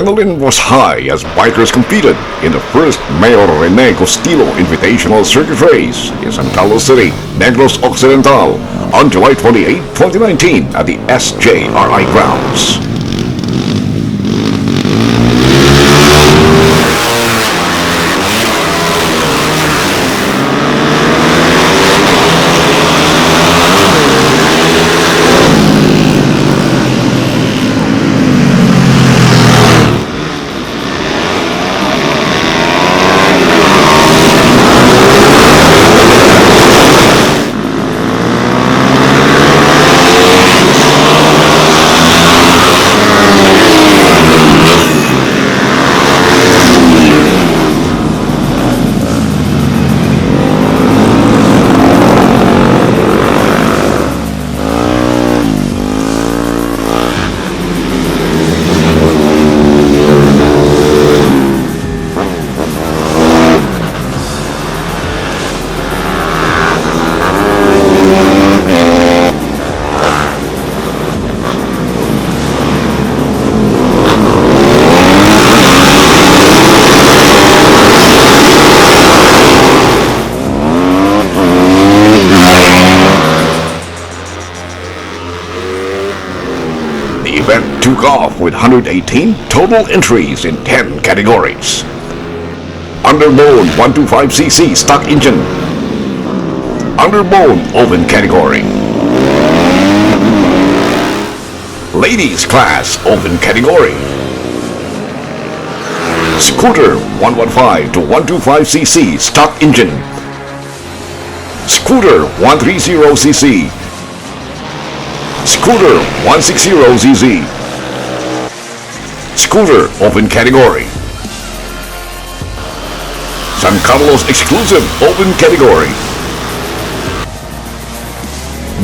adrenaline was high as bikers competed in the first Mayor Rene Gustilo Invitational Circuit Race in San Carlos City, Negros Occidental on July 28, 2019 at the SJRI grounds. The event took off with 118 total entries in 10 categories. Underbone 125cc stock engine, underbone open category, ladies class open category, scooter 115 to 125cc stock engine, scooter 130cc, scooter 160cc, scooter open category, San Carlos exclusive open category,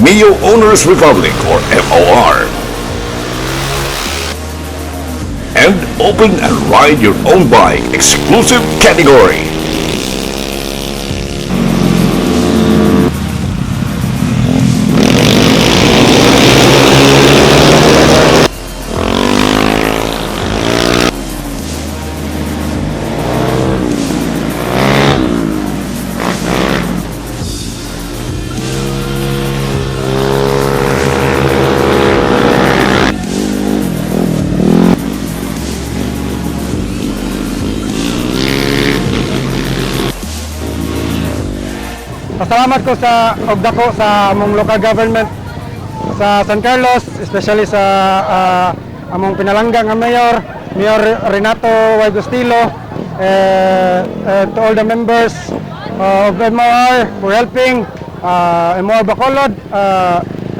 Mio Owners Republic or MOR, and open and ride your own bike exclusive category. Pasalamat ko sa ogdako sa among local government sa San Carlos, especially sa among pinalangga nga Mayor Renato Y. Gustilo, to all the members of MOR for helping, MOR Bacolod,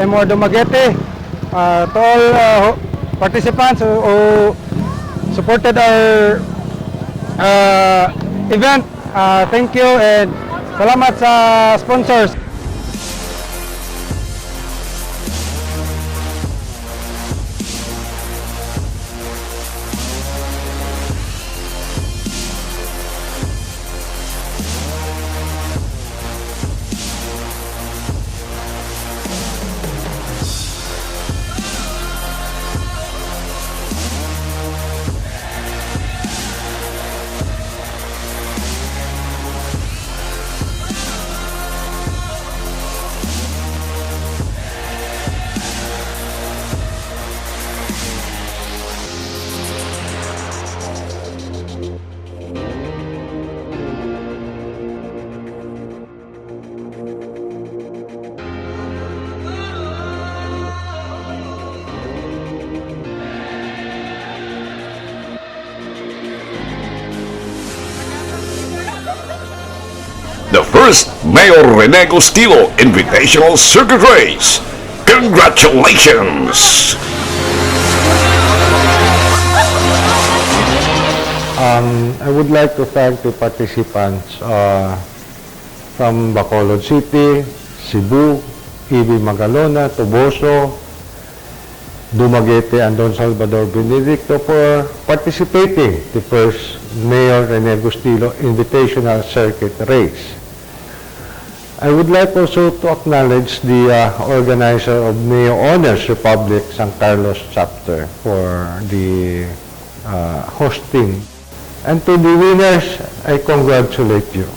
MOR Dumaguete, to all participants who supported our event. Thank you and salamat sa sponsors. The first Mayor Rene Gustilo Invitational Circuit Race. Congratulations! I would like to thank the participants from Bacolod City, Cebu, Ibi Magalona, Toboso, Dumaguete, and Don Salvador Benedicto for participating the first Mayor Rene Gustilo Invitational Circuit Race. I would like also to acknowledge the organizer of Mio Owners Republic San Carlos chapter for the hosting. And to the winners, I congratulate you.